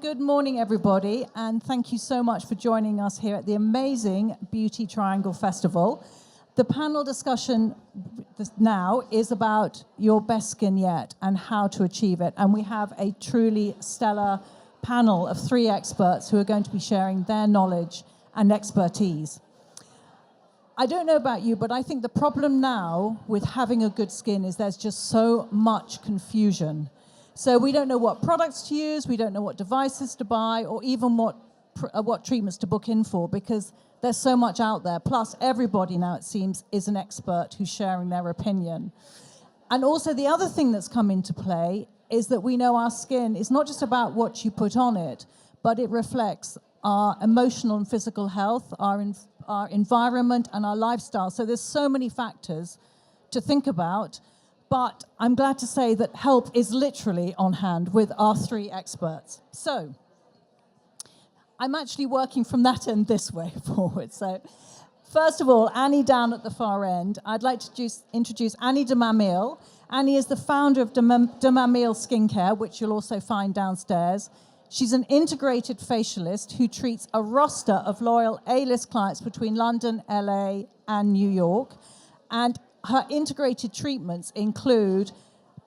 good morning, everybody, and thank you so much for joining us here at the amazing Beauty Triangle Festival. The panel discussion now is about your best skin yet and how to achieve it, and we have a truly stellar panel of 3 experts who are going to be sharing their knowledge and expertise. I don't know about you, but I think the problem now with having a good skin is there's just so much confusion. So we don't know what products to use, we don't know what devices to buy, or even what treatments to book in for, because there's so much out there. Plus, everybody now, it seems, is an expert who's sharing their opinion. And also, the other thing that's come into play is that we know our skin is not just about what you put on it, but it reflects our emotional and physical health, our environment, and our lifestyle. So there's so many factors to think about. But I'm glad to say that help is literally on hand with our 3 experts. So I'm actually working from that end this way forward. So first of all, Annie down at the far end. I'd like to introduce Annie de Mamil. Annie is the founder of de Mamil Skincare, which you'll also find downstairs. She's an integrated facialist who treats a roster of loyal A-list clients between London, LA, and New York. And her integrated treatments include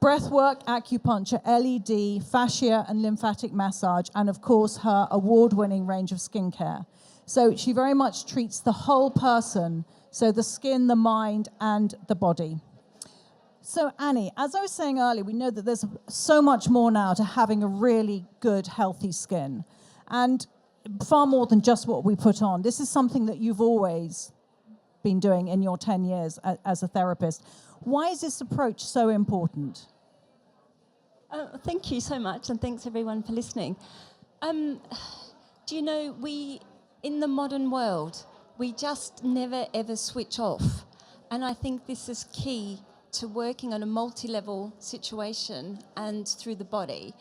breathwork, acupuncture, LED, fascia and lymphatic massage, and of course her award-winning range of skincare. So she very much treats the whole person, so the skin, the mind, and the body. So Annie, as I was saying earlier, we know that there's so much more now to having a really good, healthy skin, and far more than just what we put on. This is something that you've always been doing in your 10 years as a therapist. Why is this approach so important? Thank you so much, and thanks everyone for listening. Do you know, in the modern world, we just never ever switch off. And I think this is key to working on a multi-level situation and through the body.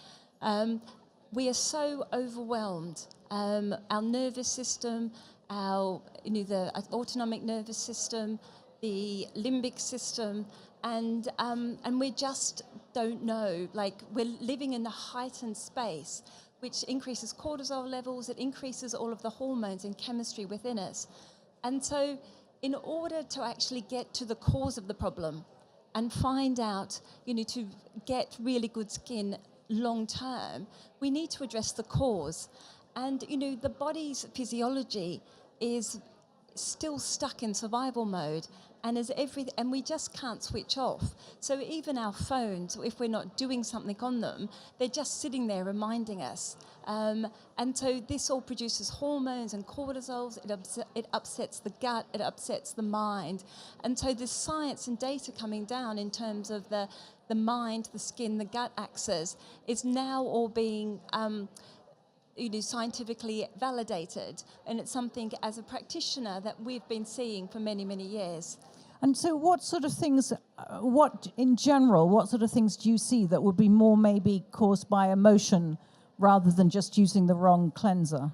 We are so overwhelmed. Our nervous system, the autonomic nervous system, the limbic system, and we just don't know. Like, we're living in a heightened space, which increases cortisol levels, it increases all of the hormones and chemistry within us. And so in order to actually get to the cause of the problem and find out, to get really good skin long term, we need to address the cause. And, the body's physiology is still stuck in survival mode, and we just can't switch off. So even our phones, if we're not doing something on them, they're just sitting there reminding us. And so this all produces hormones and cortisols. It upsets the gut, it upsets the mind. And so there's science and data coming down in terms of the mind, the skin, the gut axis is now all being scientifically validated, and it's something as a practitioner that we've been seeing for many, many years. And so what sort of things do you see that would be more maybe caused by emotion rather than just using the wrong cleanser?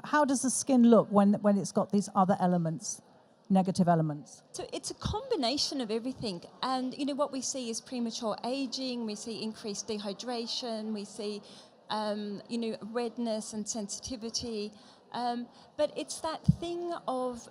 How does the skin look when it's got these other elements, negative elements? So it's a combination of everything. And, what we see is premature aging, we see increased dehydration, we see redness and sensitivity. But it's that thing of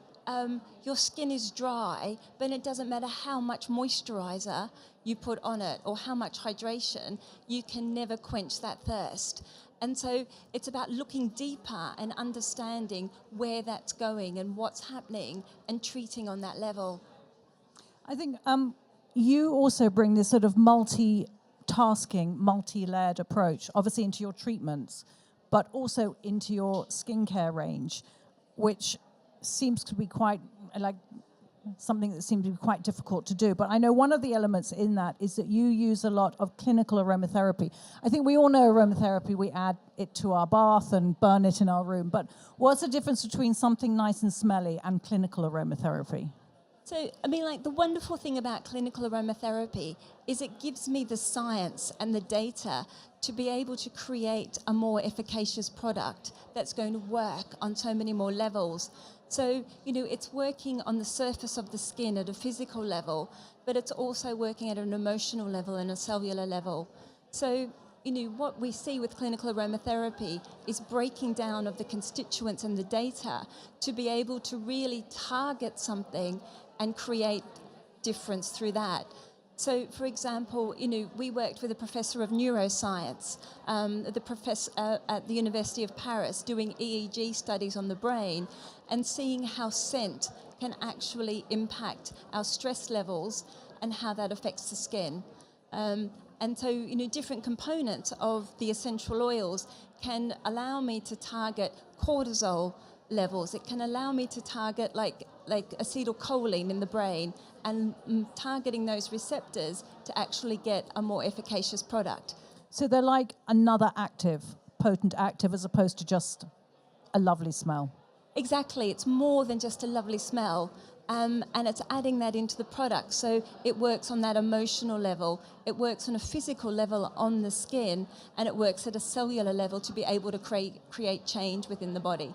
your skin is dry, but it doesn't matter how much moisturizer you put on it or how much hydration, you can never quench that thirst. And so it's about looking deeper and understanding where that's going and what's happening and treating on that level. I think you also bring this sort of multi-tasking, multi-layered approach, obviously into your treatments, but also into your skincare range, which seems to be quite something that seems to be quite difficult to do. But I know one of the elements in that is that you use a lot of clinical aromatherapy. I think we all know aromatherapy, we add it to our bath and burn it in our room. But what's the difference between something nice and smelly and clinical aromatherapy? So, the wonderful thing about clinical aromatherapy is it gives me the science and the data to be able to create a more efficacious product that's going to work on so many more levels. So, it's working on the surface of the skin at a physical level, but it's also working at an emotional level and a cellular level. So what we see with clinical aromatherapy is breaking down of the constituents and the data to be able to really target something and create difference through that. So, for example, we worked with a professor of neuroscience, the professor at the University of Paris, doing EEG studies on the brain and seeing how scent can actually impact our stress levels and how that affects the skin. And so, different components of the essential oils can allow me to target cortisol levels. It can allow me to target like acetylcholine in the brain and targeting those receptors to actually get a more efficacious product. So they're like another active, potent active, as opposed to just a lovely smell. Exactly. It's more than just a lovely smell. And it's adding that into the product. So it works on that emotional level, it works on a physical level on the skin, and it works at a cellular level to be able to create change within the body.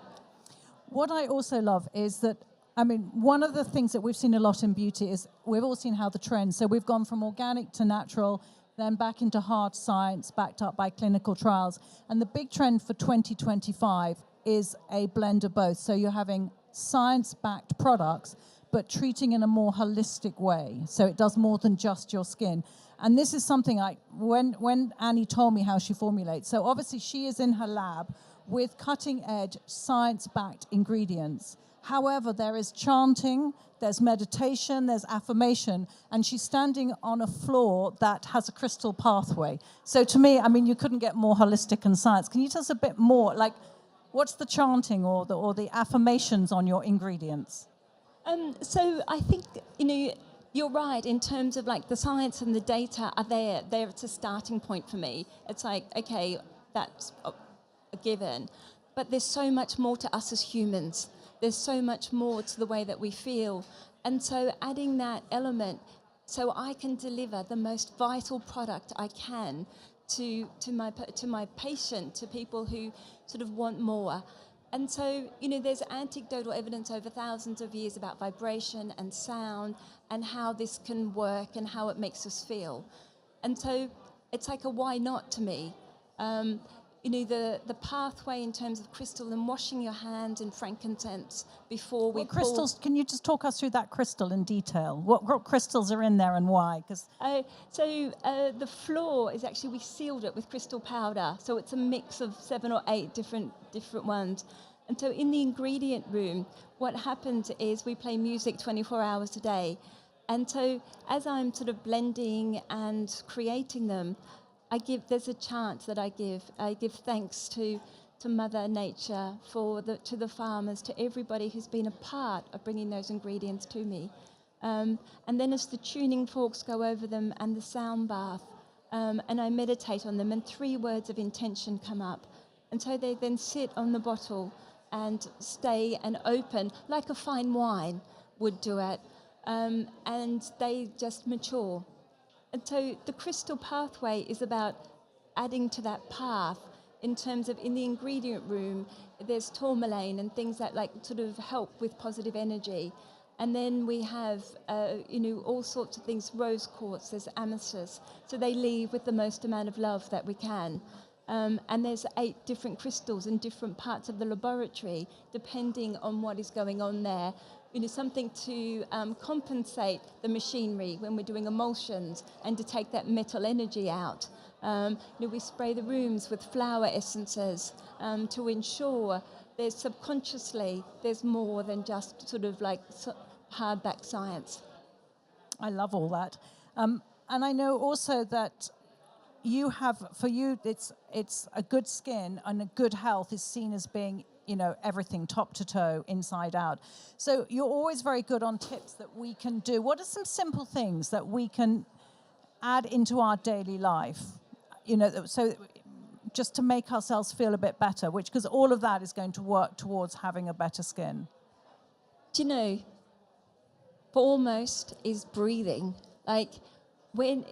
What I also love is that, one of the things that we've seen a lot in beauty is we've all seen how the trends, so we've gone from organic to natural, then back into hard science, backed up by clinical trials. And the big trend for 2025 is a blend of both. So you're having science-backed products, but treating in a more holistic way. So it does more than just your skin. And this is something when Annie told me how she formulates, so obviously she is in her lab with cutting-edge, science-backed ingredients. However, there is chanting, there's meditation, there's affirmation, and she's standing on a floor that has a crystal pathway. So to me, you couldn't get more holistic and science. Can you tell us a bit more, like, what's the chanting or the affirmations on your ingredients? So I think, you're right in terms of like the science and the data are there. It's a starting point for me. It's like, okay, that's a given. But there's so much more to us as humans. There's so much more to the way that we feel. And so adding that element so I can deliver the most vital product I can to my patient, to people who sort of want more. And so, there's anecdotal evidence over thousands of years about vibration and sound and how this can work and how it makes us feel. And so it's like a why not to me. The pathway in terms of crystal and washing your hands in frankincense before we crystals, can you just talk us through that crystal in detail? What crystals are in there and why? The floor is actually, we sealed it with crystal powder. So it's a mix of 7 or 8 different ones. And so in the ingredient room, what happens is we play music 24 hours a day. And so as I'm sort of blending and creating them, there's a chant that I give thanks to Mother Nature, to the farmers, to everybody who's been a part of bringing those ingredients to me. And then as the tuning forks go over them and the sound bath, and I meditate on them, and 3 words of intention come up. And so they then sit on the bottle and stay and open like a fine wine would do it, and they just mature. And so the crystal pathway is about adding to that path in terms of, in the ingredient room, there's tourmaline and things that like sort of help with positive energy. And then we have, all sorts of things, rose quartz, there's amethyst. So they leave with the most amount of love that we can. And there's 8 different crystals in different parts of the laboratory, depending on what is going on there. Something to compensate the machinery when we're doing emulsions and to take that metal energy out. We spray the rooms with flower essences to ensure there's more than just sort of like hardback science. I love all that. And I know also that for you, it's a good skin and a good health is seen as being, everything top to toe, inside out. So you're always very good on tips that we can do. What are some simple things that we can add into our daily life, so just to make ourselves feel a bit better, because all of that is going to work towards having a better skin? Foremost is breathing. Like when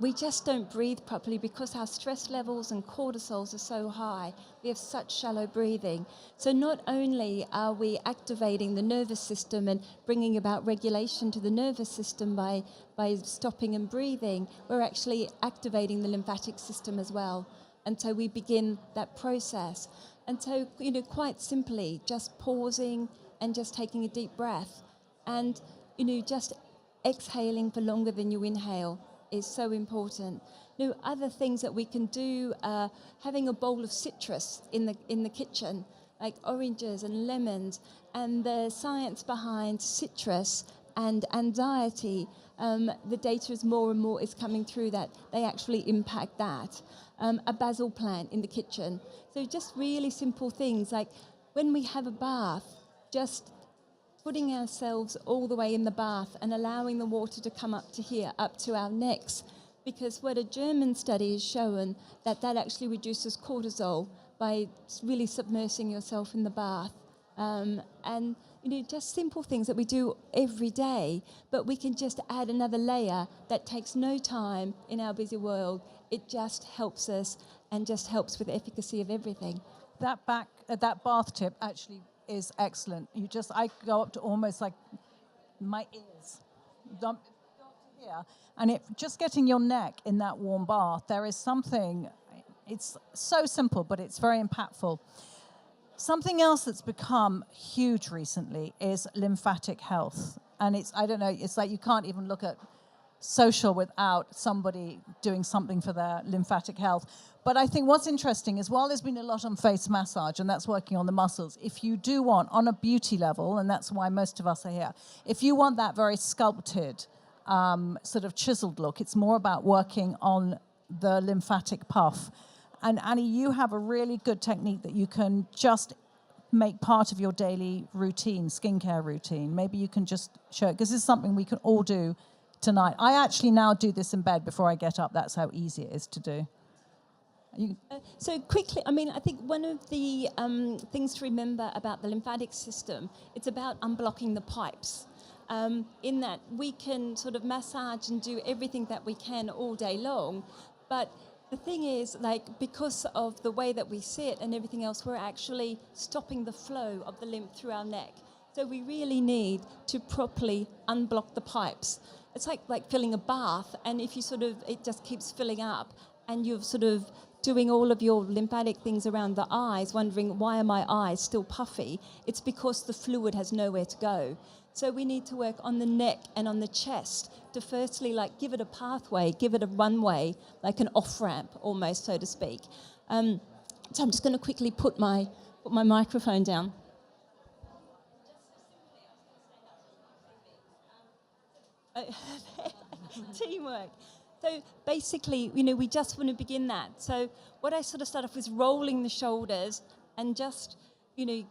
we just don't breathe properly because our stress levels and cortisols are so high. We have such shallow breathing. So not only are we activating the nervous system and bringing about regulation to the nervous system by stopping and breathing, we're actually activating the lymphatic system as well. And so we begin that process. And so, quite simply, just pausing and just taking a deep breath and, just exhaling for longer than you inhale is so important. Other things that we can do, having a bowl of citrus in the kitchen, like oranges and lemons, and the science behind citrus and anxiety. The data is more and more is coming through that they actually impact that. A basil plant in the kitchen. So just really simple things like when we have a bath, just putting ourselves all the way in the bath and allowing the water to come up to here, up to our necks. Because what a German study has shown that actually reduces cortisol by really submersing yourself in the bath. And just simple things that we do every day, but we can just add another layer that takes no time in our busy world. It just helps us and just helps with the efficacy of everything. That bath tip actually is excellent. I go up to almost like my ears, dump here, and just getting your neck in that warm bath. There is something. It's so simple, but it's very impactful. Something else that's become huge recently is lymphatic health. And it's like you can't even look at social without somebody doing something for their lymphatic health. But I think what's interesting is while there's been a lot on face massage, and that's working on the muscles, if you do want, on a beauty level, and that's why most of us are here, if you want that very sculpted, sort of chiseled look, it's more about working on the lymphatic puff. And Annie, you have a really good technique that you can just make part of your daily routine, skincare routine. Maybe you can just show it, because this is something we can all do tonight. I actually now do this in bed before I get up. That's how easy it is to do. So quickly, I think one of the things to remember about the lymphatic system, it's about unblocking the pipes. In that we can sort of massage and do everything that we can all day long, but the thing is, because of the way that we sit and everything else, we're actually stopping the flow of the lymph through our neck. So we really need to properly unblock the pipes. It's like filling a bath, and if it just keeps filling up, and you're sort of doing all of your lymphatic things around the eyes, wondering, why are my eyes still puffy? It's because the fluid has nowhere to go. So we need to work on the neck and on the chest to firstly, give it a pathway, give it a runway, like an off-ramp almost, so to speak. So I'm just going to quickly put my microphone down. Teamwork. So basically, we just want to begin that. So what I sort of start off with is rolling the shoulders and just,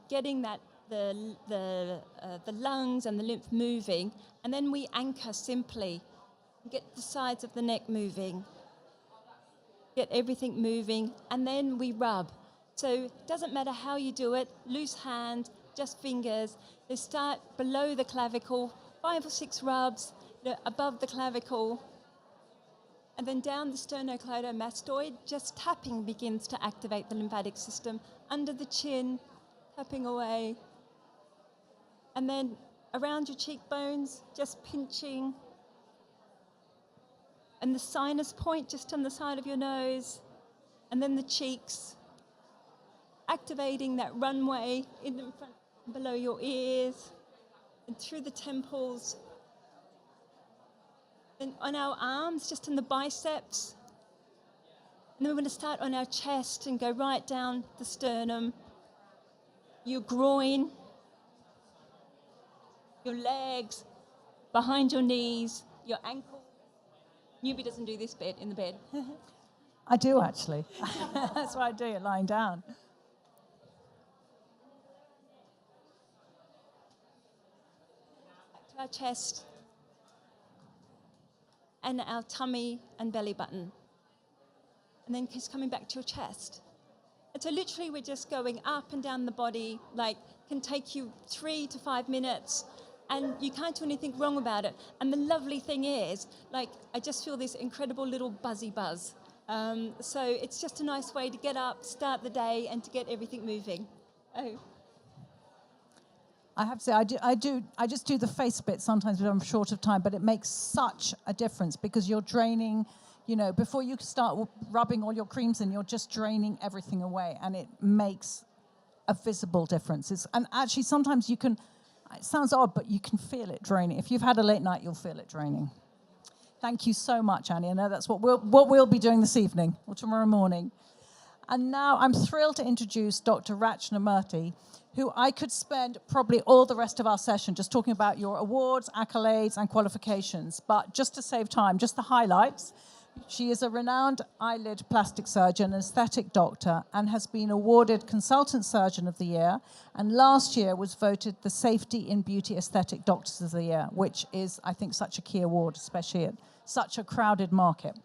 getting that the lungs and the lymph moving, and then we anchor simply, get the sides of the neck moving, get everything moving, and then we rub. So it doesn't matter how you do it, loose hand, just fingers. They start below the clavicle, 5 or 6 rubs, above the clavicle, and then down the sternocleidomastoid, just tapping begins to activate the lymphatic system. Under the chin, tapping away. And then around your cheekbones, just pinching. And the sinus point just on the side of your nose. And then the cheeks. Activating that runway in the front, below your ears. And through the temples. And on our arms, just in the biceps. And then we're going to start on our chest and go right down the sternum, your groin, your legs, behind your knees, your ankle. Newbie doesn't do this bit in the bed. I do, actually. That's why I do it lying down. Back to our chest. And our tummy and belly button. And then just coming back to your chest. And so literally we're just going up and down the body, can take you 3 to 5 minutes, and you can't do anything wrong about it. And the lovely thing is, I just feel this incredible little buzzy buzz. So it's just a nice way to get up, start the day, and to get everything moving. Oh. I have to say, I just do the face bit sometimes when I'm short of time, but it makes such a difference because you're draining You know, before you start rubbing all your creams in, you're just draining everything away, and it makes a visible difference. And actually, sometimes you can, it sounds odd, but you can feel it draining. If you've had a late night, you'll feel it draining. Thank you so much, Annie. I know that's what we'll be doing this evening or tomorrow morning. And now I'm thrilled to introduce Dr. Rachna Murthy, who I could spend probably all the rest of our session just talking about your awards, accolades, and qualifications. But just to save time, just the highlights. She is a renowned eyelid plastic surgeon, aesthetic doctor, and has been awarded Consultant Surgeon of the Year, and last year was voted the Safety in Beauty Aesthetic Doctors of the Year, which is, I think, such a key award, especially at such a crowded market.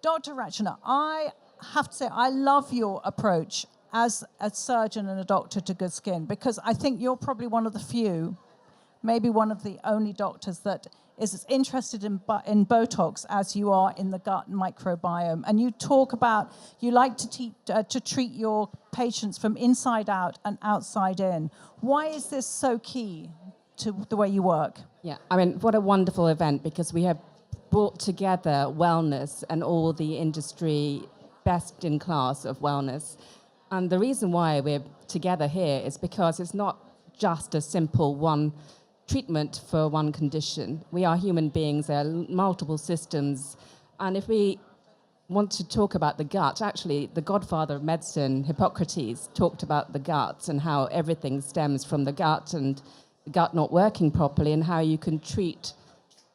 Dr. Rachna, I have to say, I love your approach as a surgeon and a doctor to good skin, because I think you're probably one of the few, maybe one of the only doctors that is as interested in Botox as you are in the gut microbiome. And you talk about, you like to treat your patients from inside out and outside in. Why is this so key to the way you work? Yeah, I mean, what a wonderful event, because we have brought together wellness and all the industry best in class of wellness. And the reason why we're together here is because it's not just a simple one treatment for one condition. We are human beings, there are multiple systems. And if we want to talk about the gut, actually, the godfather of medicine, Hippocrates, talked about the gut and how everything stems from the gut and the gut not working properly, and how you can treat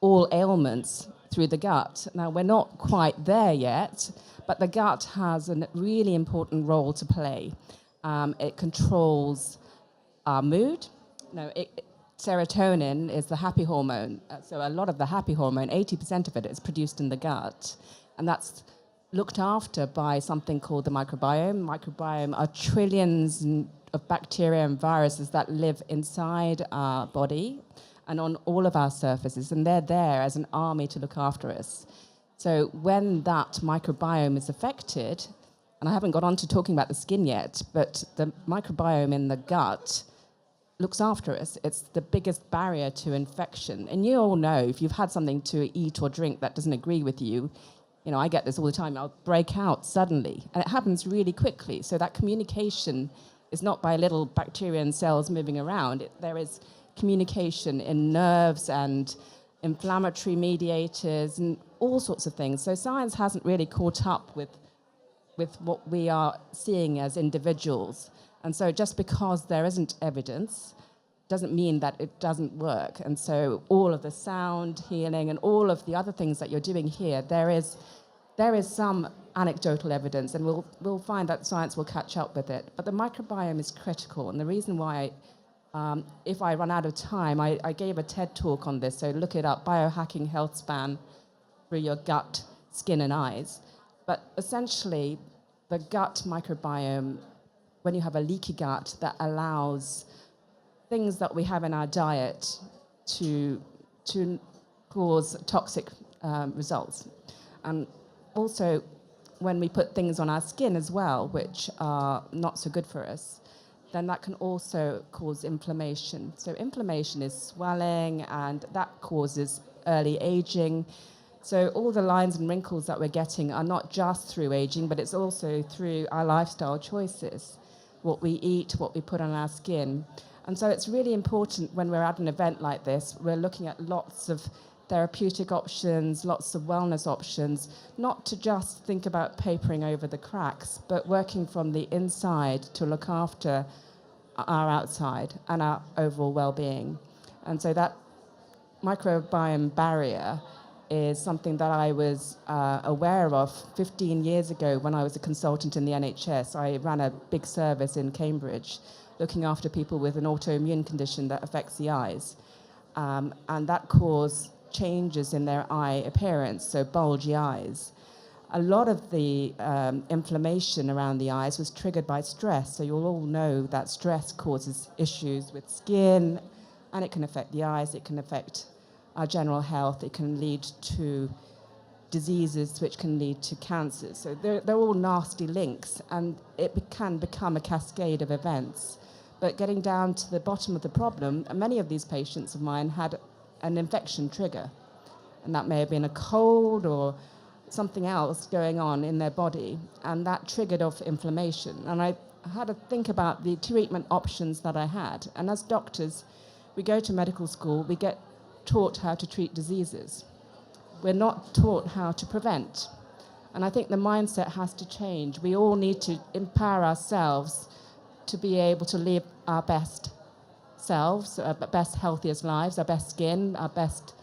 all ailments through the gut. Now, we're not quite there yet, but the gut has a really important role to play. It controls our mood. Serotonin is the happy hormone. So a lot of the happy hormone, 80% of it, is produced in the gut. And that's looked after by something called the microbiome. Microbiome are trillions of bacteria and viruses that live inside our body and on all of our surfaces. And they're there as an army to look after us. So when that microbiome is affected, and I haven't got on to talking about the skin yet, but the microbiome in the gut looks after us. It's the biggest barrier to infection. And you all know, if you've had something to eat or drink that doesn't agree with you, you know, I get this all the time, I'll break out suddenly. And it happens really quickly. So that communication is not by little bacteria and cells moving around. There is communication in nerves and inflammatory mediators and all sorts of things. So science hasn't really caught up with what we are seeing as individuals. And so just because there isn't evidence doesn't mean that it doesn't work. And so all of the sound healing and all of the other things that you're doing here, there is some anecdotal evidence, and we'll find that science will catch up with it. But the microbiome is critical. And the reason why, if I run out of time, I gave a TED talk on this, so look it up, Biohacking Health Span through your gut, skin and eyes. But essentially, the gut microbiome, when you have a leaky gut, that allows things that we have in our diet to cause toxic results. And also, when we put things on our skin as well, which are not so good for us, then that can also cause inflammation. So inflammation is swelling, and that causes early aging. So all the lines and wrinkles that we're getting are not just through aging, but it's also through our lifestyle choices, what we eat, what we put on our skin. And so it's really important when we're at an event like this, we're looking at lots of therapeutic options, lots of wellness options, not to just think about papering over the cracks, but working from the inside to look after our outside and our overall well-being. And so that microbiome barrier is something that I was aware of 15 years ago when I was a consultant in the NHS. I ran a big service in Cambridge looking after people with an autoimmune condition that affects the eyes. And that caused changes in their eye appearance, so bulgy eyes. A lot of the inflammation around the eyes was triggered by stress. So you'll all know that stress causes issues with skin, and it can affect the eyes, it can affect our general health, it can lead to diseases which can lead to cancers. So they're all nasty links, and it can become a cascade of events. But getting down to the bottom of the problem, many of these patients of mine had an infection trigger. And that may have been a cold or something else going on in their body, and that triggered off inflammation. And I had to think about the treatment options that I had. And as doctors, we go to medical school, we get taught how to treat diseases. We're not taught how to prevent. And I think the mindset has to change. We all need to empower ourselves to be able to live our best selves, our best, healthiest lives, our best skin, our best,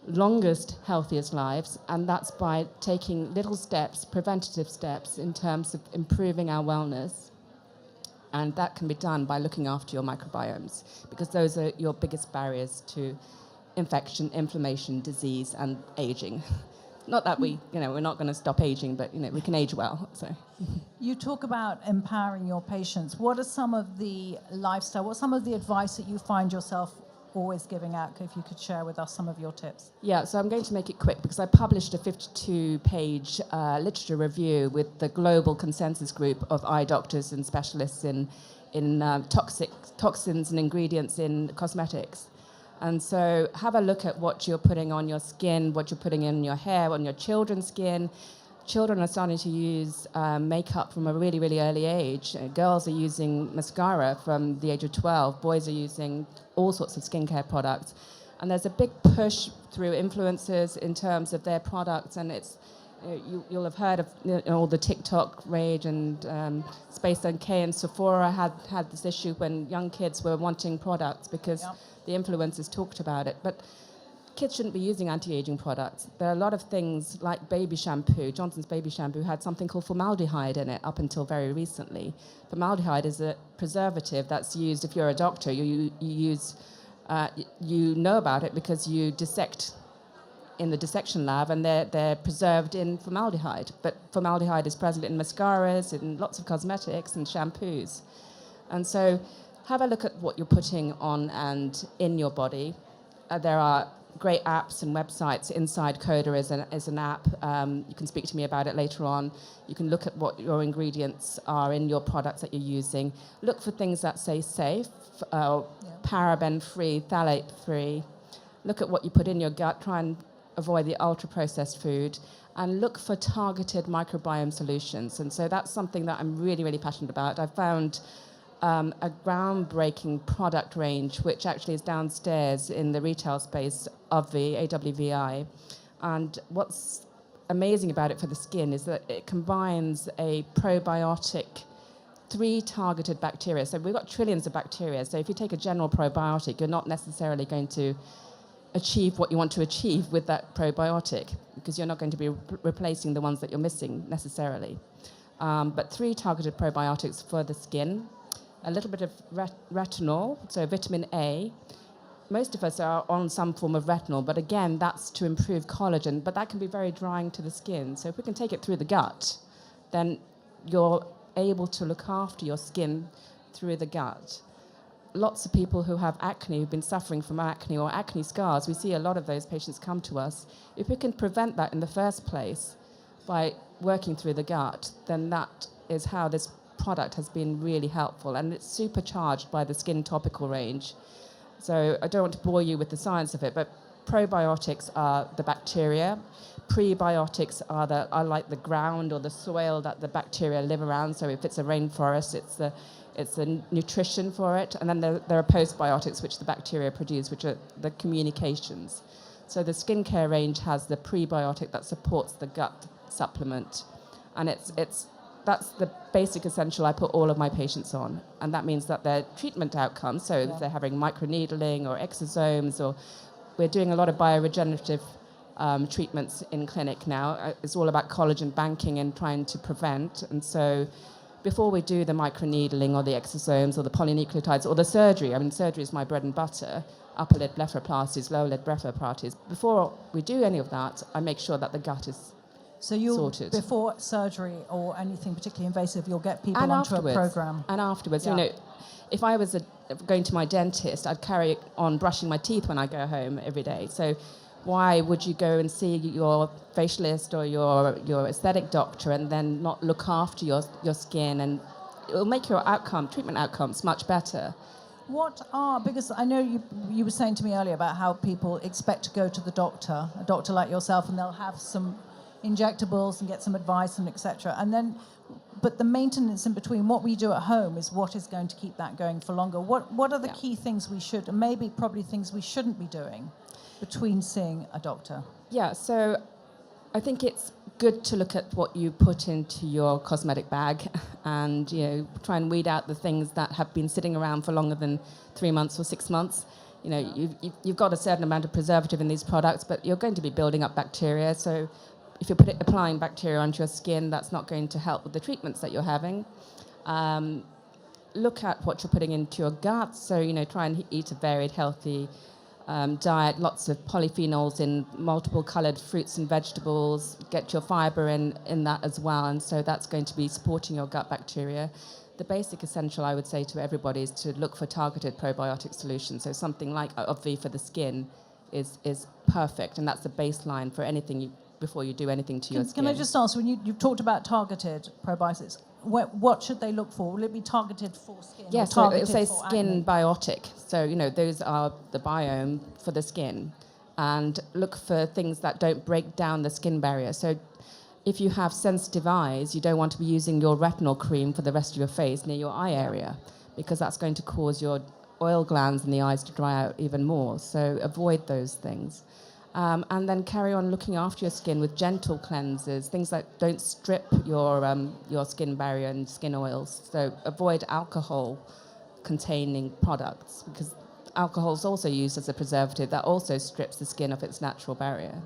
longest, healthiest lives. And that's by taking little steps, preventative steps, in terms of improving our wellness. And that can be done by looking after your microbiomes, because those are your biggest barriers to infection, inflammation, disease, and aging. Not that we're not going to stop aging, but, we can age well, so. You talk about empowering your patients. What are some of the what's some of the advice that you find yourself always giving out? If you could share with us some of your tips. Yeah, so I'm going to make it quick because I published a 52-page literature review with the global consensus group of eye doctors and specialists in toxins and ingredients in cosmetics. And so have a look at what you're putting on your skin, what you're putting in your hair, on your children's skin. Children are starting to use makeup from a really, really early age. Girls are using mascara from the age of 12. Boys are using all sorts of skincare products. And there's a big push through influencers in terms of their products. And it's you'll have heard of all the TikTok rage, and Space NK and Sephora had this issue when young kids were wanting products because the influencers talked about it. But kids shouldn't be using anti-aging products. There are a lot of things like baby shampoo. Johnson's baby shampoo had something called formaldehyde in it up until very recently. Formaldehyde is a preservative that's used, if you're a doctor, you know about it because you dissect in the dissection lab, and they're preserved in formaldehyde. But formaldehyde is present in mascaras, in lots of cosmetics and shampoos. And so have a look at what you're putting on and in your body. There are great apps and websites. Inside Coda is an app. You can speak to me about it later on. You can look at what your ingredients are in your products that you're using. Look for things that say safe, paraben-free, phthalate-free. Look at what you put in your gut. Try and avoid the ultra-processed food. And look for targeted microbiome solutions. And so that's something that I'm really, really passionate about. I found a groundbreaking product range, which actually is downstairs in the retail space of the AWVI. And what's amazing about it for the skin is that it combines a probiotic, 3 targeted bacteria. So we've got trillions of bacteria. So if you take a general probiotic, you're not necessarily going to achieve what you want to achieve with that probiotic, because you're not going to be replacing the ones that you're missing necessarily. But 3 targeted probiotics for the skin. A little bit of retinol, so vitamin A. Most of us are on some form of retinol, but again, that's to improve collagen, but that can be very drying to the skin. So if we can take it through the gut, then you're able to look after your skin through the gut. Lots of people who have acne, who've been suffering from acne or acne scars, we see a lot of those patients come to us. If we can prevent that in the first place by working through the gut, then that is how this product has been really helpful, and it's supercharged by the Skin Topical range. So I don't want to bore you with the science of it, but probiotics are the bacteria. Prebiotics are like the ground or the soil that the bacteria live around. So if it's a rainforest, it's the nutrition for it. And then there are postbiotics, which the bacteria produce, which are the communications. So the skincare range has the prebiotic that supports the gut supplement, and that's the basic essential I put all of my patients on. And that means that their treatment outcomes, so if they're having microneedling or exosomes, or we're doing a lot of bioregenerative treatments in clinic now. It's all about collagen banking and trying to prevent. And so before we do the microneedling or the exosomes or the polynucleotides or the surgery, I mean, surgery is my bread and butter, upper lid blepharoplasties, lower lid blepharoplasties. Before we do any of that, I make sure that the gut is sorted. Before surgery or anything particularly invasive, you'll get people onto a program. And afterwards, if I was going to my dentist, I'd carry on brushing my teeth when I go home every day. So why would you go and see your facialist or your aesthetic doctor and then not look after your skin? And it will make your treatment outcomes much better. Because I know you were saying to me earlier about how people expect to go to the doctor, a doctor like yourself, and they'll have some injectables and get some advice and etc. And then, but the maintenance in between, what we do at home is what is going to keep that going for longer. What are the key things we should, and maybe probably things we shouldn't be doing between seeing a doctor? Yeah, so I think it's good to look at what you put into your cosmetic bag and try and weed out the things that have been sitting around for longer than 3 months or 6 months. You've got a certain amount of preservative in these products, but you're going to be building up bacteria. So if you're applying bacteria onto your skin, that's not going to help with the treatments that you're having. Look at what you're putting into your gut. So, try and eat a varied, healthy diet, lots of polyphenols in multiple coloured fruits and vegetables. Get your fibre in that as well. And so that's going to be supporting your gut bacteria. The basic essential, I would say to everybody, is to look for targeted probiotic solutions. So something like Obvi for the skin is perfect, and that's the baseline for anything before you do anything to your skin. Can I just ask, when you've talked about targeted probiotics, what should they look for? Will it be targeted for skin? Yes, so it says skin biotic. So, those are the biome for the skin. And look for things that don't break down the skin barrier. So if you have sensitive eyes, you don't want to be using your retinol cream for the rest of your face near your eye area, because that's going to cause your oil glands in the eyes to dry out even more. So avoid those things. And then carry on looking after your skin with gentle cleansers, things that don't strip your skin barrier and skin oils. So avoid alcohol-containing products, because alcohol is also used as a preservative that also strips the skin of its natural barrier.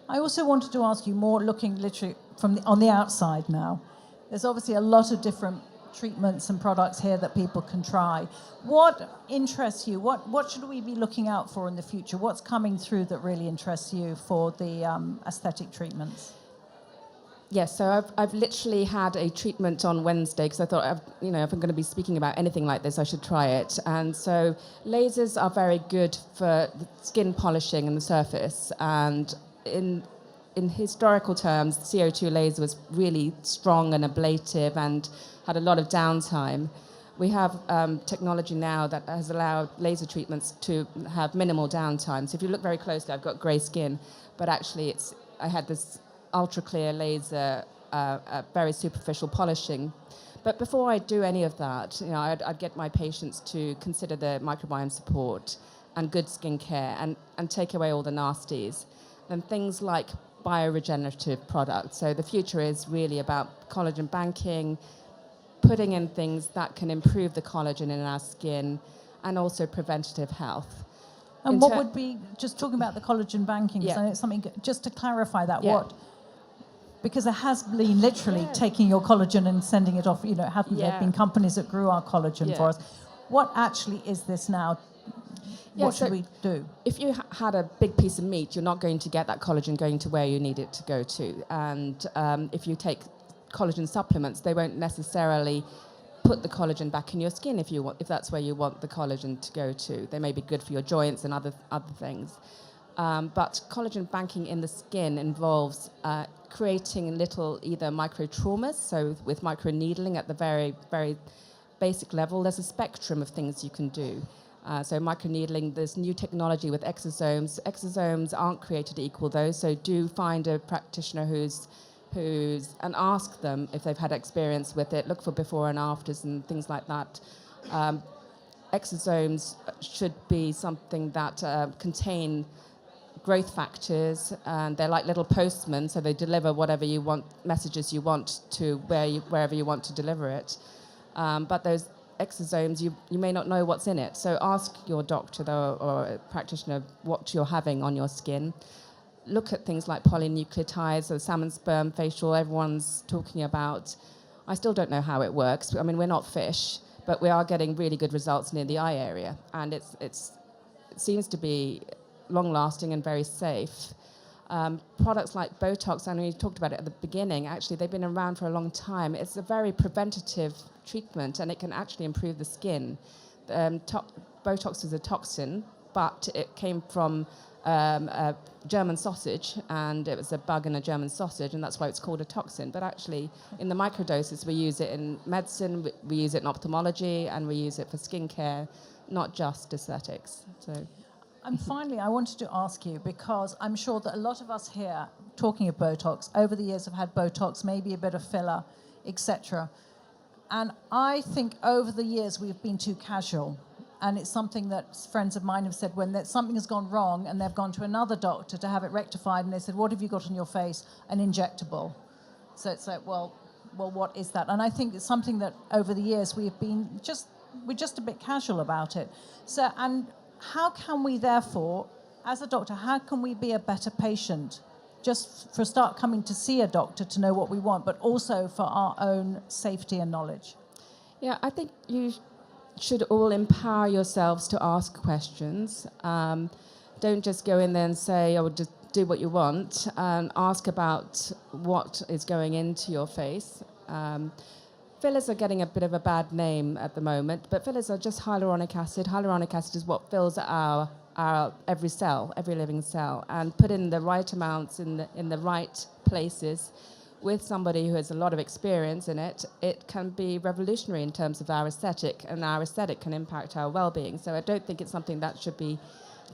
I also wanted to ask you, more looking literally on the outside now. There's obviously a lot of different treatments and products here that people can try. What interests you? What should we be looking out for in the future? What's coming through that really interests you for the aesthetic treatments? Yes, so I've literally had a treatment on Wednesday, because I thought, if I'm going to be speaking about anything like this, I should try it. And so lasers are very good for the skin polishing and the surface. And in historical terms, the CO2 laser was really strong and ablative and had a lot of downtime. We have technology now that has allowed laser treatments to have minimal downtime. So if you look very closely, I've got grey skin, but actually I had this ultra clear laser, very superficial polishing. But before I do any of that, I'd get my patients to consider the microbiome support and good skin care and take away all the nasties. And things like bioregenerative products. So the future is really about collagen banking, putting in things that can improve the collagen in our skin, and also preventative health. And what would be, just talking about the collagen banking, so it's something, just to clarify that, because it has been literally taking your collagen and sending it off, haven't there been companies that grew our collagen for us? What actually is this now? What should we do? If you had a big piece of meat, you're not going to get that collagen going to where you need it to go to. And if you take collagen supplements, they won't necessarily put the collagen back in your skin if that's where you want the collagen to go to. They may be good for your joints and other things. But collagen banking in the skin involves creating little either micro-traumas, so with micro-needling at the very, very basic level. There's a spectrum of things you can do. So microneedling, there's new technology with exosomes. Exosomes aren't created equal though, so do find a practitioner who's and ask them if they've had experience with it. Look for before and afters and things like that. Exosomes should be something that contain growth factors, and they're like little postmen, so they deliver whatever you want, messages you want to wherever you want to deliver it. But those exosomes, you may not know what's in it. So ask your doctor or a practitioner what you're having on your skin. Look at things like polynucleotides, or salmon sperm facial, everyone's talking about. I still don't know how it works. I mean, we're not fish, but we are getting really good results near the eye area. And it seems to be long-lasting and very safe. Products like Botox, I know you talked about it at the beginning, actually, they've been around for a long time. It's a very preventative treatment, and it can actually improve the skin. Botox is a toxin, but it came from a German sausage, and it was a bug in a German sausage, and that's why it's called a toxin. But actually, in the microdoses, we use it in medicine, we use it in ophthalmology, and we use it for skincare, not just aesthetics. So And finally, I wanted to ask you, because I'm sure that a lot of us here, talking of Botox, over the years have had Botox, maybe a bit of filler, etc. And I think over the years we've been too casual. And it's something that friends of mine have said when something has gone wrong and they've gone to another doctor to have it rectified, and they said, what have you got on your face? An injectable. So it's like, well, what is that? And I think it's something that over the years we're just a bit casual about it. So, and how can we therefore, as a doctor, how can we be a better patient? Just for start coming to see a doctor to know what we want, but also for our own safety and knowledge. Yeah, I think you should all empower yourselves to ask questions. Don't just go in there and say, oh, just do what you want. Ask about what is going into your face. Fillers are getting a bit of a bad name at the moment, but fillers are just hyaluronic acid. Hyaluronic acid is what fills our every cell, every living cell, and put in the right amounts in the right places with somebody who has a lot of experience in it, it can be revolutionary in terms of our aesthetic, and our aesthetic can impact our well-being. So I don't think it's something that should be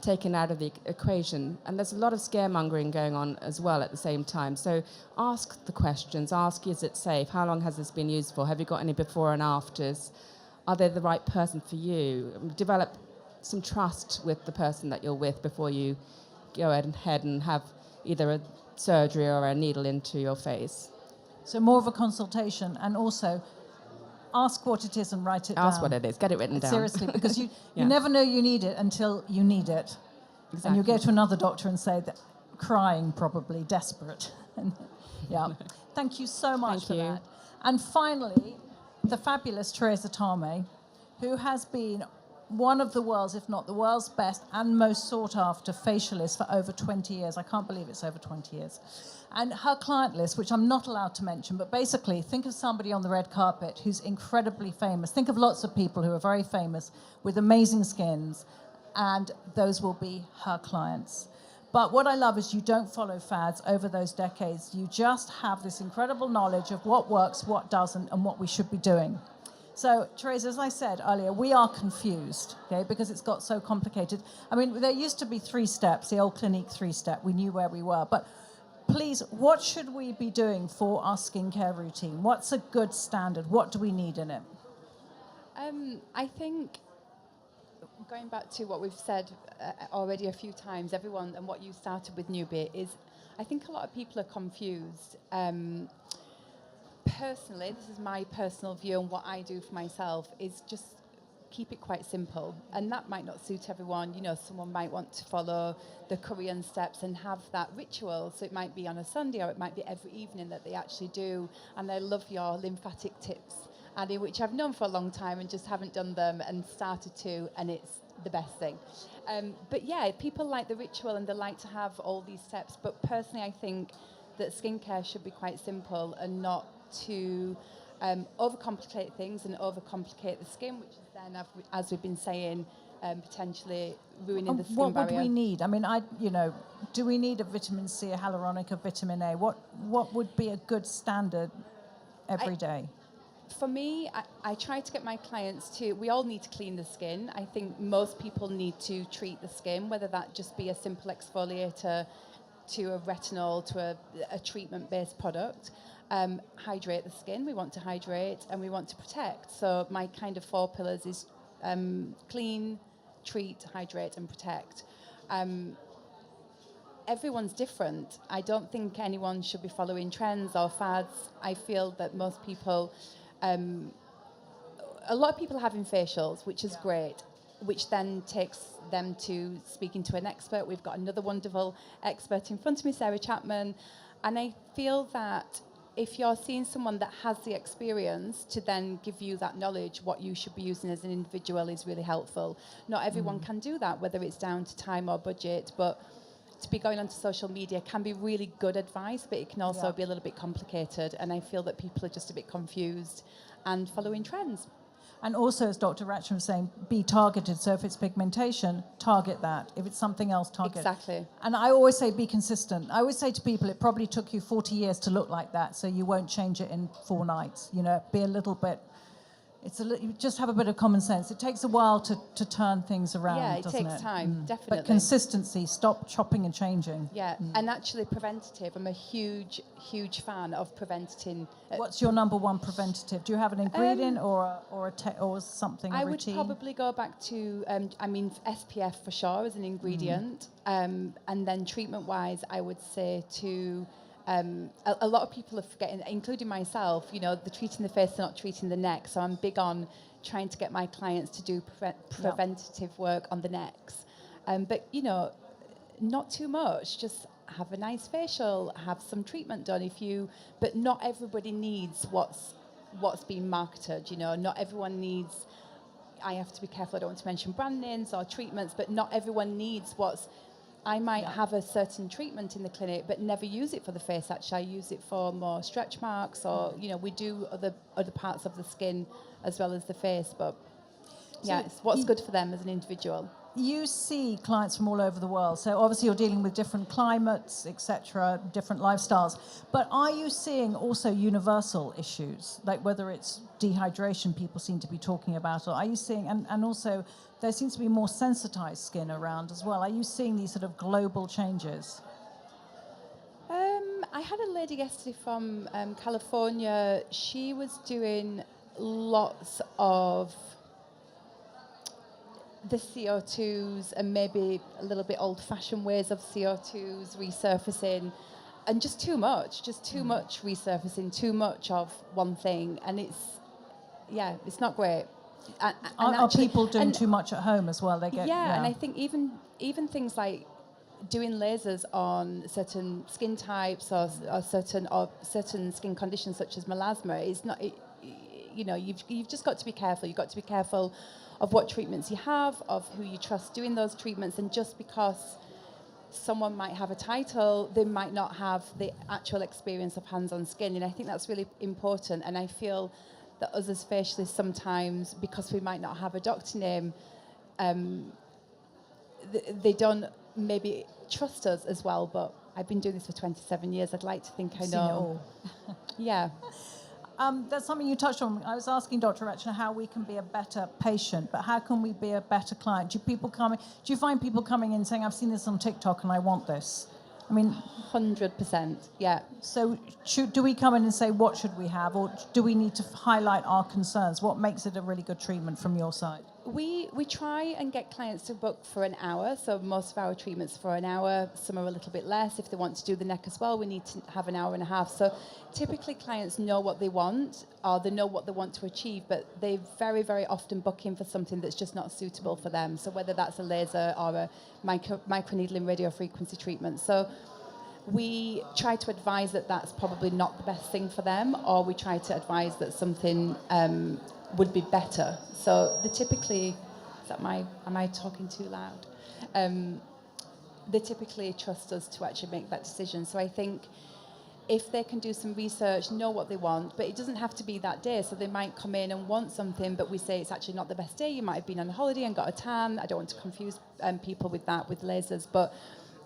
taken out of the equation. And there's a lot of scaremongering going on as well at the same time. So ask the questions. Ask, is it safe? How long has this been used for? Have you got any before and afters? Are they the right person for you? Develop some trust with the person that you're with before you go ahead and have either a surgery or a needle into your face. So more of a consultation, and also ask what it is and write it down. Ask what it is, get it written down. Seriously, because you Yeah. never know you need it until you need it. Exactly. And you go to another doctor and say that, crying probably, desperate. Yeah. Thank you so much Thank for you. that. And finally, the fabulous Teresa Tame, who has been one of the world's, if not the world's best and most sought after facialist for over 20 years. I can't believe it's over 20 years. And her client list, which I'm not allowed to mention, but basically think of somebody on the red carpet who's incredibly famous. Think of lots of people who are very famous with amazing skins, and those will be her clients. But what I love is you don't follow fads over those decades. You just have this incredible knowledge of what works, what doesn't, and what we should be doing. So, Teresa, as I said earlier, we are confused, okay, because it's got so complicated. I mean, there used to be 3 steps, the old Clinique 3-step. We knew where we were. But please, what should we be doing for our skincare routine? What's a good standard? What do we need in it? I think, going back to what we've said already a few times, everyone, and what you started with, Newbie, is I think a lot of people are confused. Personally, this is my personal view, and what I do for myself is just keep it quite simple. And that might not suit everyone. You know, someone might want to follow the Korean steps and have that ritual. So it might be on a Sunday, or it might be every evening that they actually do. And I love your lymphatic tips, Annie, which I've known for a long time and just haven't done them and started to, and it's the best thing. But yeah, people like the ritual and they like to have all these steps. But personally, I think that skincare should be quite simple and not to overcomplicate things and overcomplicate the skin, which is then, as we've been saying, potentially ruining the skin What barrier. would we need? I mean, do we need a vitamin C, a hyaluronic, a vitamin A? What would be a good standard every day? For me, I try to get my clients to, we all need to clean the skin. I think most people need to treat the skin, whether that just be a simple exfoliator to a retinol to a treatment-based product. Hydrate the skin. We want to hydrate and we want to protect. So my kind of 4 pillars is clean, treat, hydrate, and protect. Everyone's different. I don't think anyone should be following trends or fads. I feel that most people, a lot of people are having facials, which is great, which then takes them to speaking to an expert. We've got another wonderful expert in front of me, Sarah Chapman. And I feel that if you're seeing someone that has the experience to then give you that knowledge, what you should be using as an individual is really helpful. Not everyone can do that, whether it's down to time or budget, but to be going onto social media can be really good advice, but it can also be a little bit complicated. And I feel that people are just a bit confused and following trends. And also, as Dr. Ratcham was saying, be targeted. So if it's pigmentation, target that. If it's something else, target. Exactly. And I always say be consistent. I always say to people, it probably took you 40 years to look like that, so you won't change it in 4 nights. You know, be a little bit you just have a bit of common sense. It takes a while to turn things around, Yeah, it doesn't takes time, definitely. But consistency, stop chopping and changing. Yeah, and actually preventative, I'm a huge, huge fan of preventing. What's your number one preventative? Do you have an ingredient or something, a I routine? would probably go back to, SPF for sure as an ingredient. And then treatment-wise, I would say to, a lot of people are forgetting, including myself, they're treating the face, they're not treating the neck. So I'm big on trying to get my clients to do preventative work on the necks. But, not too much, just have a nice facial, have some treatment done but not everybody needs what's being marketed, not everyone needs, I have to be careful, I don't want to mention brand names or treatments, but not everyone needs I might have a certain treatment in the clinic, but never use it for the face. Actually, I use it for more stretch marks, or we do other parts of the skin as well as the face. But it's what's good for them as an individual. You see clients from all over the world, so obviously you're dealing with different climates, etc., different lifestyles. But are you seeing also universal issues, like whether it's dehydration people seem to be talking about, or are you seeing, and also there seems to be more sensitized skin around as well. Are you seeing these sort of global changes? I had a lady yesterday from California. She was doing lots of the CO2s and maybe a little bit old-fashioned ways of CO2s resurfacing, and just too much resurfacing, too much of one thing, and it's not great. Are people doing too much at home as well? And I think even things like doing lasers on certain skin types or certain skin conditions such as melasma is not. You've just got to be careful. You've got to be careful of what treatments you have, of who you trust doing those treatments, and just because someone might have a title, they might not have the actual experience of hands-on skin, and I think that's really important. And I feel that us as facialists sometimes, because we might not have a doctor name, they don't maybe trust us as well. But I've been doing this for 27 years. I'd like to think I know. Yeah. That's something you touched on. I was asking Dr. Rachna how we can be a better patient, but how can we be a better client? Do you find people coming in saying, I've seen this on TikTok and I want this? 100%, yeah. So do we come in and say, what should we have? Or do we need to highlight our concerns? What makes it a really good treatment from your side? We try and get clients to book for an hour. So most of our treatments for an hour. Some are a little bit less. If they want to do the neck as well, we need to have an hour and a half. So typically clients know what they want, or they know what they want to achieve, but they very, very often book in for something that's just not suitable for them. So whether that's a laser or a microneedling radiofrequency treatment. So we try to advise that that's probably not the best thing for them, or we try to advise that something would be better. So they typically, am I talking too loud? They typically trust us to actually make that decision. So I think if they can do some research, know what they want, but it doesn't have to be that day. So they might come in and want something, but we say it's actually not the best day. You might have been on a holiday and got a tan. I don't want to confuse people with that, with lasers, but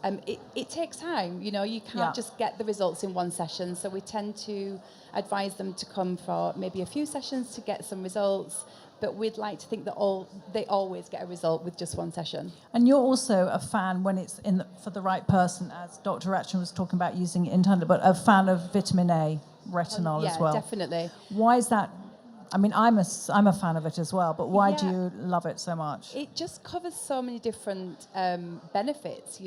it takes time. You can't just get the results in one session. So we tend to advise them to come for maybe a few sessions to get some results. But we'd like to think that they always get a result with just one session. And you're also a fan when it's for the right person, as Dr. Rachna was talking about using it internally, but a fan of vitamin A, retinol as well. Yeah, definitely. Why is that? I'm a fan of it as well, but why do you love it so much? It just covers so many different benefits,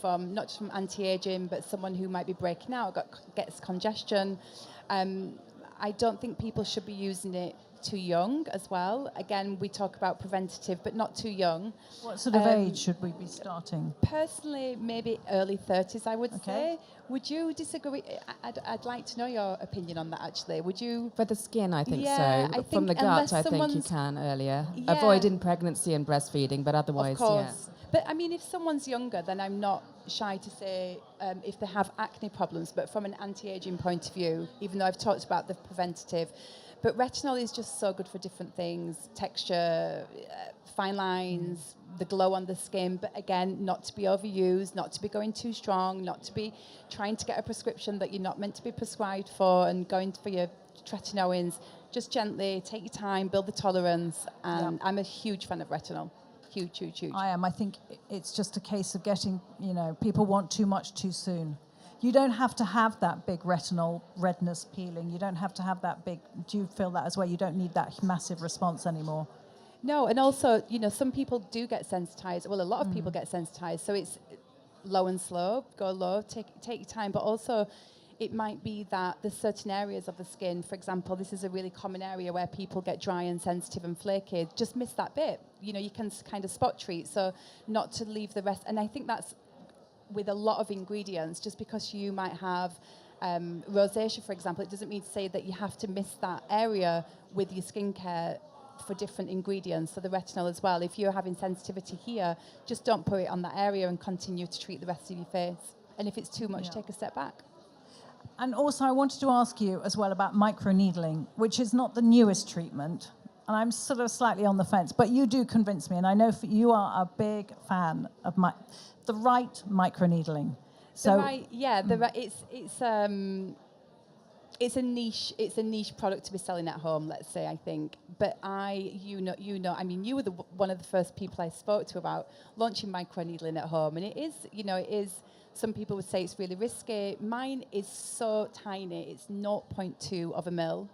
from not just from anti-aging, but someone who might be breaking out, gets congestion. I don't think people should be using it too young as well. Again, we talk about preventative, but not too young. What sort of age should we be starting? Personally, maybe early 30s, I would say. Would you disagree? I'd like to know your opinion on that, actually. Would you? For the skin, I think Yeah, so. I From think the gut, unless I think you someone's- can earlier. Yeah. Avoid in pregnancy and breastfeeding, but otherwise, Of course. But if someone's younger, then I'm not shy to say if they have acne problems. But from an anti-aging point of view, even though I've talked about the preventative, but retinol is just so good for different things: texture, fine lines, the glow on the skin. But again, not to be overused, not to be going too strong, not to be trying to get a prescription that you're not meant to be prescribed for, and going for your tretinoins. Just gently, take your time, build the tolerance, and I'm a huge fan of retinol. Huge, huge, huge. I am. I think it's just a case of getting, people want too much too soon. You don't have to have that big retinol redness peeling. You don't have to have that big, do you feel that as well? You don't need that massive response anymore. No, and also, some people do get sensitized. Well, a lot of people get sensitized. So it's low and slow, go low, take your time. But also, it might be that there's certain areas of the skin, for example, this is a really common area where people get dry and sensitive and flaky. Just miss that bit. You can kind of spot treat, so not to leave the rest. And I think that's with a lot of ingredients, just because you might have rosacea, for example, it doesn't mean to say that you have to miss that area with your skincare for different ingredients, so the retinol as well. If you're having sensitivity here, just don't put it on that area and continue to treat the rest of your face. And if it's too much, take a step back. And also, I wanted to ask you as well about microneedling, which is not the newest treatment. And I'm sort of slightly on the fence, but you do convince me. And I know you are a big fan of the right microneedling. So, it's a niche product to be selling at home, let's say, I think. But you know, I mean, you were one of the first people I spoke to about launching microneedling at home. And it is, some people would say it's really risky. Mine is so tiny. It's 0.2 of a mil.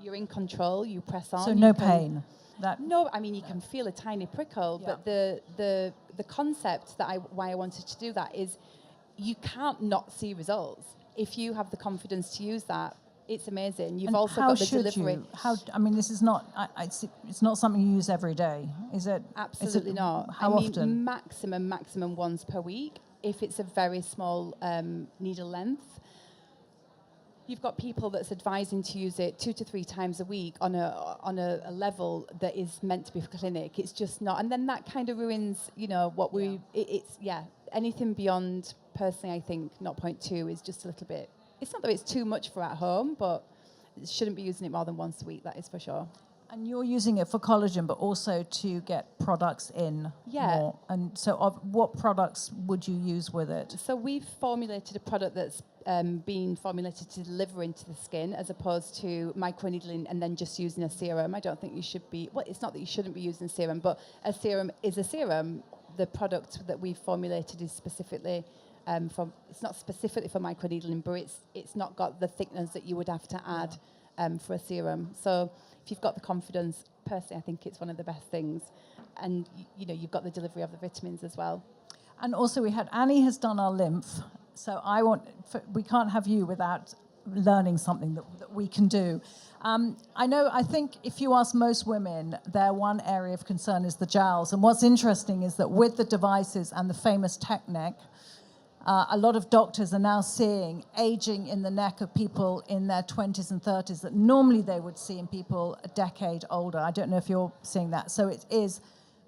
You're in control. You press on. So no pain. No, I mean, you can feel a tiny prickle, but the concept why I wanted to do that is you can't not see results. If you have the confidence to use that, it's amazing. You've also got the delivery. This is not. It's not something you use every day, is it? Absolutely not. How often? Maximum once per week. If it's a very small needle length. You've got people that's advising to use it 2 to 3 times a week on a level that is meant to be for clinic. It's just not, and then that kind of ruins, what we. Anything beyond, personally, I think 0.2 is just a little bit. It's not that it's too much for at home, but shouldn't be using it more than once a week. That is for sure. And you're using it for collagen, but also to get products in more. And so, what products would you use with it? So we've formulated a product that's been formulated to deliver into the skin, as opposed to microneedling and then just using a serum. I don't think you should be. Well, it's not that you shouldn't be using a serum, but a serum is a serum. The product that we've formulated is specifically it's not specifically for microneedling, but it's not got the thickness that you would have to add for a serum. So if you've got the confidence, personally, I think it's one of the best things. And you've got the delivery of the vitamins as well. And also, Annie has done our lymph. So we can't have you without learning something that we can do. I think if you ask most women, their one area of concern is the jowls. And what's interesting is that with the devices and the famous tech neck, a lot of doctors are now seeing aging in the neck of people in their 20s and 30s that normally they would see in people a decade older. I don't know if you're seeing that. So it is,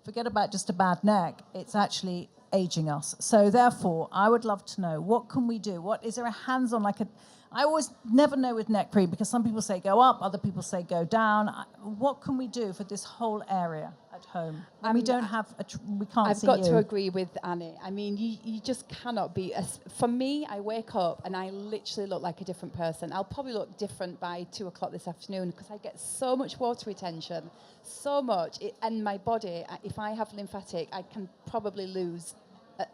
forget about just a bad neck, it's actually aging us. So therefore, I would love to know, what can we do? Is there a hands-on, I always never know with neck cream, because some people say go up, other people say go down. What can we do for this whole area at home? And we don't have, we can't see you. I've got to agree with Annie. I mean, you just cannot be, for me, I wake up and I literally look like a different person. I'll probably look different by 2 o'clock this afternoon, because I get so much water retention, so much. And my body, if I have lymphatic, I can probably lose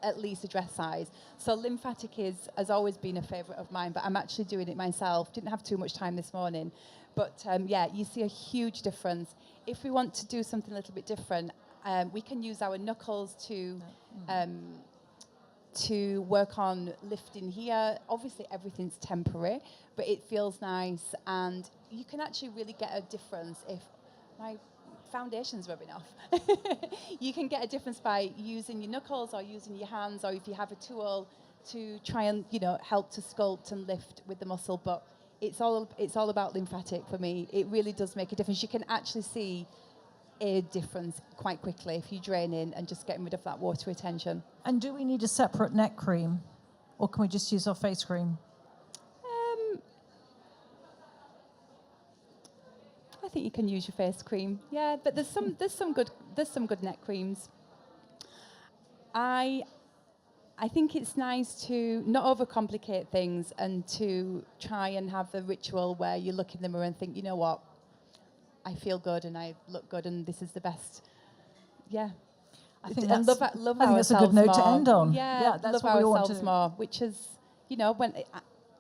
at least a dress size. So lymphatic has always been a favourite of mine, but I'm actually doing it myself. Didn't have too much time this morning. But you see a huge difference. If we want to do something a little bit different, we can use our knuckles to work on lifting here. Obviously everything's temporary, but it feels nice, and you can actually really get a difference if my foundation's rubbing off. You can get a difference by using your knuckles or using your hands, or if you have a tool to try and help to sculpt and lift with the muscle. But it's all about lymphatic for me. It really does make a difference. You can actually see a difference quite quickly if you drain in and just getting rid of that water retention. And do we need a separate neck cream, or can we just use our face cream? I think you can use your face cream. Yeah, but there's some good neck creams. I think it's nice to not overcomplicate things and to try and have a ritual where you look in the mirror and think, you know what, I feel good and I look good and this is the best. Yeah. I think And that's, love I think that's a good ourselves note to more. end on. Yeah, that's love what we want ourselves to. more, which is, you know, when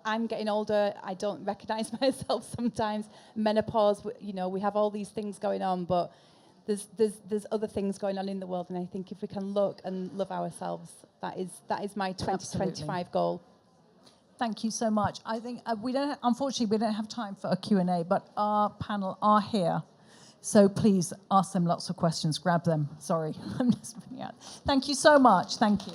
I'm getting older, I don't recognize myself sometimes. Menopause, you know, we have all these things going on, but there's other things going on in the world, and I think if we can look and love ourselves, that is my 2025 goal. Thank you so much. I think unfortunately, we don't have time for a Q&A, but our panel are here. So please ask them lots of questions, grab them. Sorry, I'm just putting out. Thank you so much. Thank you.